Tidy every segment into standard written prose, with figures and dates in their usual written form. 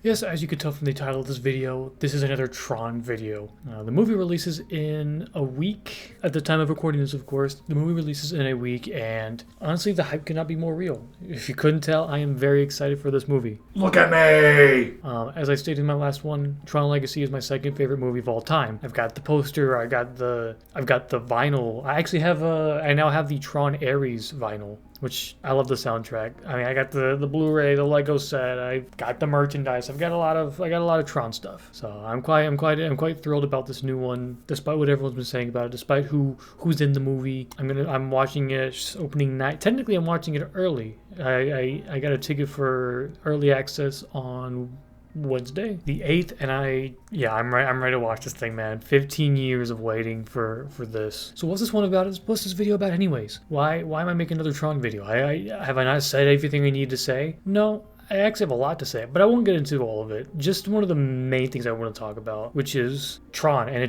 Yes, as you can tell from the title of this video, this is another Tron video. The movie releases in a week. At the time of recording this, of course, the movie releases in a week, and honestly, the hype cannot be more real. If you couldn't tell, I am very excited for this movie. Look at me! As I stated in my last one, Tron Legacy is my second favorite movie of all time. I've got the poster, I've got the vinyl. I now have the Tron Ares vinyl, which I love the soundtrack. I mean, I got the Blu-ray, the Lego set. I got the merchandise. I got a lot of Tron stuff. So I'm quite thrilled about this new one, despite what everyone's been saying about it. Despite who's in the movie, I'm watching it opening night. Technically, I'm watching it early. I got a ticket for early access on Wednesday, the 8th, and I'm ready to watch this thing, man. 15 years of waiting for this. So what's this one about? What's this video about anyways? Why am I making another Tron video? Have I not said everything I need to say? No, I actually have a lot to say, but I won't get into all of it. Just one of the main things I want to talk about, which is Tron and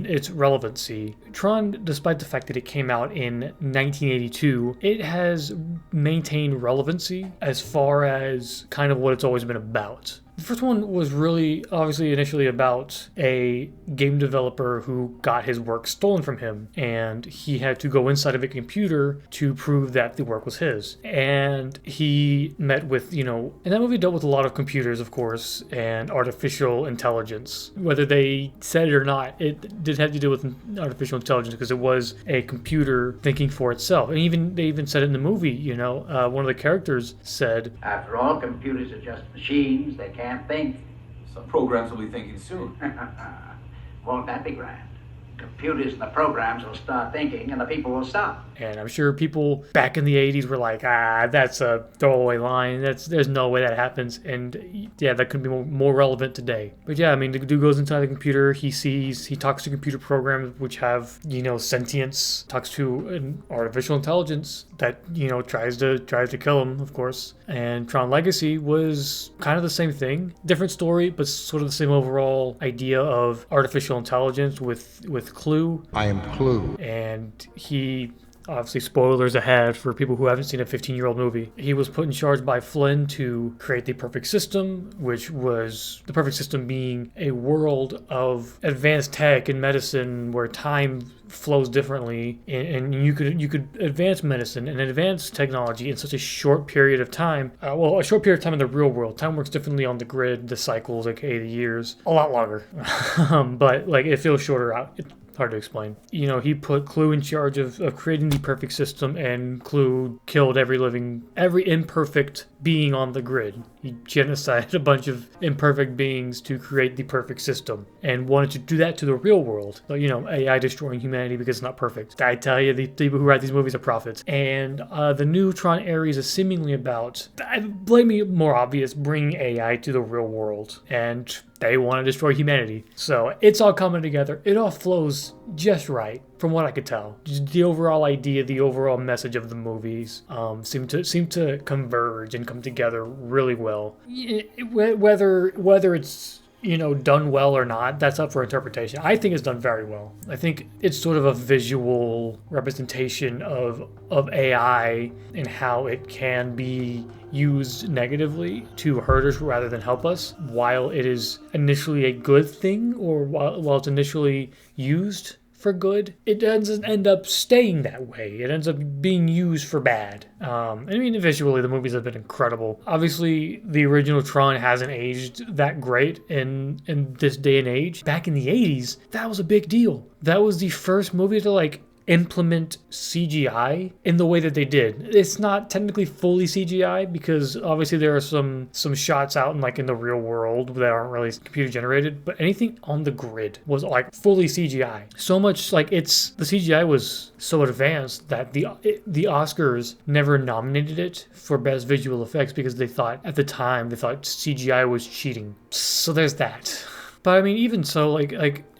its relevancy. Tron, despite the fact that it came out in 1982, it has maintained relevancy as far as kind of what it's always been about. The first one was really, obviously, initially about a game developer who got his work stolen from him, and he had to go inside of a computer to prove that the work was his. And he met with, and that movie dealt with a lot of computers, of course, and artificial intelligence. Whether they said it or not, it did have to do with artificial intelligence because it was a computer thinking for itself. And they even said it in the movie, one of the characters said, "After all, computers are just machines. They can't think." Some programs will be thinking soon. Won't that be grand? Computers and the programs will start thinking and the people will stop. And I'm sure people back in the 80s were like, that's a throwaway line. There's no way that happens. And yeah, that could be more relevant today. But yeah, I mean, the dude goes inside the computer. He talks to computer programs which have, sentience, talks to an artificial intelligence that, tries to kill him, of course. And Tron Legacy was kind of the same thing. Different story, but sort of the same overall idea of artificial intelligence with Clue. I am Clue. And he, obviously spoilers ahead for people who haven't seen a 15-year-old movie, he was put in charge by Flynn to create the perfect system, which was the perfect system being a world of advanced tech and medicine where time flows differently, and you could advance medicine and advance technology in such a short period of time. A short period of time in the real world. Time works differently on the grid, the cycles, aka the years, a lot longer. But it feels shorter out. Hard to explain. He put Clue in charge of creating the perfect system, and Clue killed every imperfect being on the grid. He genocided a bunch of imperfect beings to create the perfect system, and wanted to do that to the real world. So, AI destroying humanity because it's not perfect. I tell you, the people who write these movies are prophets. And the new Tron Ares is seemingly about, blame me more obvious, bringing AI to the real world. And they want to destroy humanity. So it's all coming together. It all flows just right, from what I could tell. Just the overall idea, the overall message of the movies seem to converge and come together really well. Whether it's done well or not, that's up for interpretation. I think it's done very well. I think it's sort of a visual representation of AI and how it can be used negatively to hurt us rather than help us. While it is initially a good thing, or while it's initially used for good, it doesn't end up staying that way. It ends up being used for bad. Visually, the movies have been incredible. Obviously, the original Tron hasn't aged that great in this day and age. Back in the 80s, that was a big deal. That was the first movie to implement CGI in the way that they did. It's not technically fully CGI because obviously there are some shots out in the real world that aren't really computer generated, but anything on the grid was fully CGI. So much the CGI was so advanced that the Oscars never nominated it for best visual effects because they thought CGI was cheating. So there's that. But even so,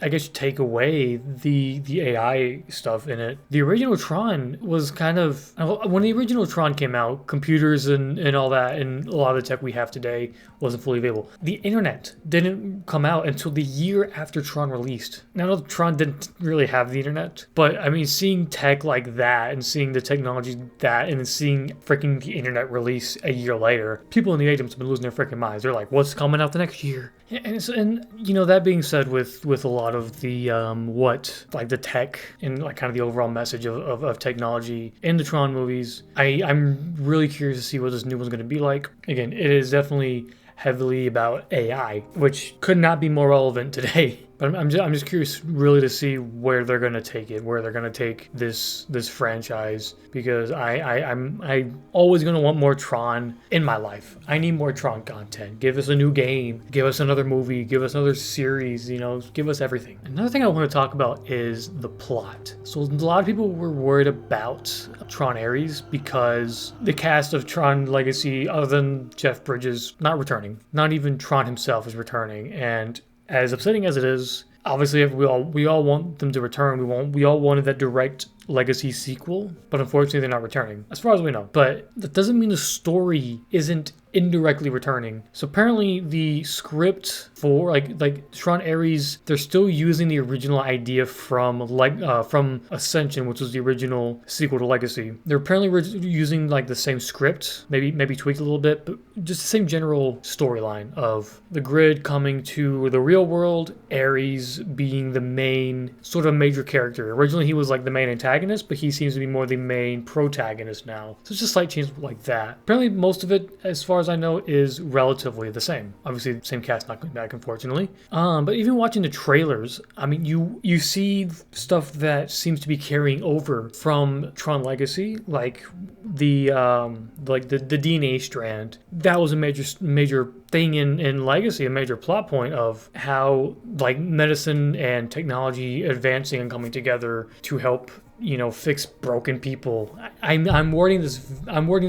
I guess you take away the AI stuff in it. The original Tron was kind of, when the original Tron came out, computers and all that and a lot of the tech we have today wasn't fully available. The internet didn't come out until the year after Tron released. Now Tron didn't really have the internet, but I mean, seeing tech like that and seeing the technology that and then seeing freaking the internet release a year later, people in the agents have been losing their freaking minds. They're like, what's coming out the next year? And you know, that being said, with a lot of the the tech and like kind of the overall message of technology in the Tron movies, I'm really curious to see what this new one's going to be like. Again, it is definitely heavily about AI, which could not be more relevant today. But I'm just curious really to see where they're going to take it, where they're going to take this franchise, because I'm always going to want more Tron in my life. I need more Tron content. Give us a new game, give us another movie, give us another series, you know, give us everything. Another thing I want to talk about is the plot. So a lot of people were worried about Tron Ares because the cast of Tron Legacy, other than Jeff Bridges, not returning. Not even Tron himself is returning, and as upsetting as it is, obviously we all want them to return. We all wanted that direct Legacy sequel, but unfortunately they're not returning, as far as we know. But that doesn't mean the story isn't indirectly returning. So apparently the script for like Tron Ares, they're still using the original idea from Ascension, which was the original sequel to Legacy. They're apparently using like the same script, maybe tweaked a little bit, but just the same general storyline of the grid coming to the real world, Ares being the main sort of major character. Originally he was like the main antagonist, but he seems to be more the main protagonist now. So it's just a slight change like that. Apparently most of it, as far as I know, is relatively the same. Obviously the same cast not coming back, unfortunately. But even watching the trailers, I mean, you see stuff that seems to be carrying over from Tron Legacy, like the DNA strand. That was a major thing in Legacy, a major plot point of how like medicine and technology advancing and coming together to help, you know, fix broken people. I'm wording this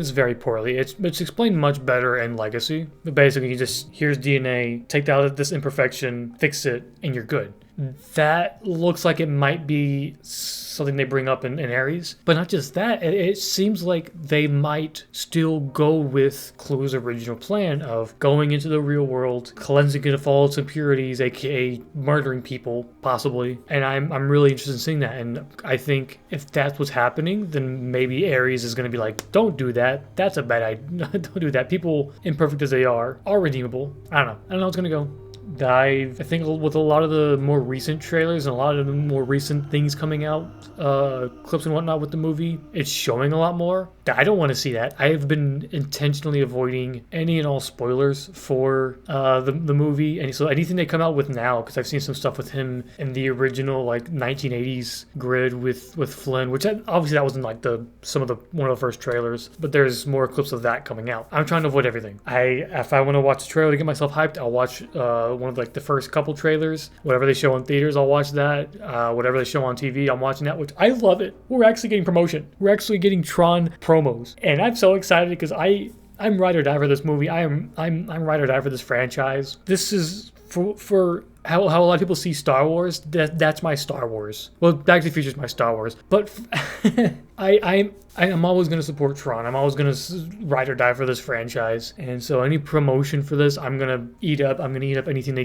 very poorly. It's explained much better in Legacy. But basically, you just, here's DNA, take out this imperfection, fix it, and you're good. That looks like it might be something they bring up in Ares. But not just that, it seems like they might still go with Clue's original plan of going into the real world, cleansing it of all its impurities, aka murdering people, possibly. And I'm really interested in seeing that. And I think if that's what's happening, then maybe Ares is going to be like, don't do that. That's a bad idea. Don't do that. People, imperfect as they are redeemable. I don't know how it's going to go. I think with a lot of the more recent trailers and a lot of the more recent things coming out, clips and whatnot with the movie, it's showing a lot more. I don't want to see that. I have been intentionally avoiding any and all spoilers for the movie, and so anything they come out with now, because I've seen some stuff with him in the original like 1980s grid with Flynn, which obviously that wasn't like one of the first trailers, but there's more clips of that coming out. I'm trying to avoid everything. If I want to watch a trailer to get myself hyped, I'll watch one of like the first couple trailers. Whatever they show in theaters, I'll watch that. Whatever they show on TV, I'm watching that, which I love it. We're actually getting promotion. We're actually getting Tron promos, and I'm so excited because I'm ride or die for this movie. I'm ride or die for this franchise. This is for how a lot of people see Star Wars. That's my Star Wars. Well, Back to the Future is my Star Wars, but I'm always going to support Tron. I'm always going to ride or die for this franchise. And so any promotion for this, I'm going to eat up. I'm going to eat up anything they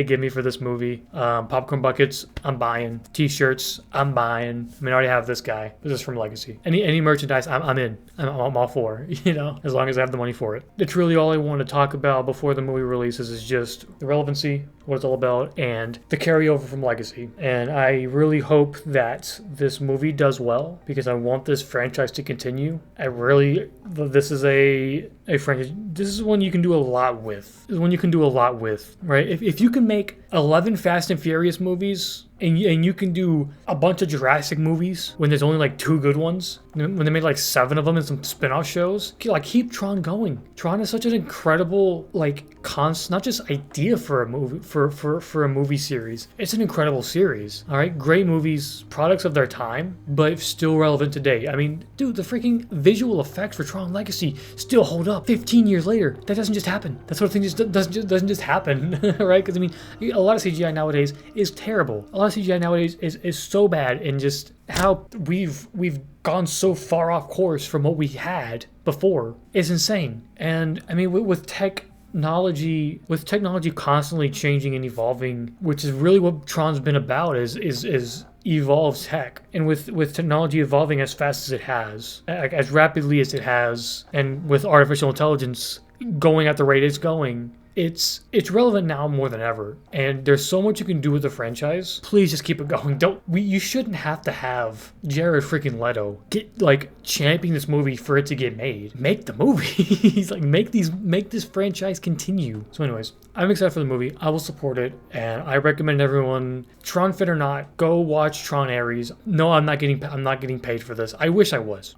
give me for this movie. Popcorn buckets, I'm buying. T-shirts, I'm buying. I mean, I already have this guy. This is from Legacy. Any merchandise, I'm in. I'm all for, you know, as long as I have the money for it. It's really all I want to talk about before the movie releases is just the relevancy, what it's all about, and the carryover from Legacy. And I really hope that this movie does well, because I want this franchise to continue. This is a franchise. This is one you can do a lot with. This is one you can do a lot with, right? If you can make 11 Fast and Furious movies and you can do a bunch of Jurassic movies when there's only like 2 good ones. When they made like 7 of them and some spin-off shows, like keep Tron going. Tron is such an incredible not just idea for a movie for a movie series. It's an incredible series. All right, great movies, products of their time, but still relevant today. I mean, dude, the freaking visual effects for Tron Legacy still hold up 15 years later. That doesn't just happen. That sort of thing just doesn't just happen, right? Because I mean, a lot of CGI nowadays is terrible. A lot of CGI nowadays is so bad, and just how we've gone so far off course from what we had before is insane. And I mean, with technology constantly changing and evolving, which is really what Tron's been about, is evolve tech. And with technology evolving as fast as it has, as rapidly as it has, and with artificial intelligence going at the rate it's going, it's relevant now more than ever, and there's so much you can do with the franchise. Please just keep it going. You shouldn't have to have Jared freaking Leto champion this movie for it to get made. Make the movie. He's make this franchise continue. So anyways, I'm excited for the movie. I will support it, and I recommend everyone, Tron fit or not, go watch Tron Ares. No, I'm not getting paid for this. I wish I was.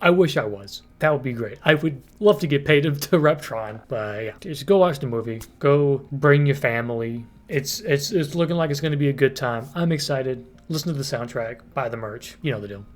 That would be great. I would love to get paid to rep Tron. But yeah, just go watch the movie. Go bring your family. It's looking like it's going to be a good time. I'm excited. Listen to the soundtrack. Buy the merch. You know the deal.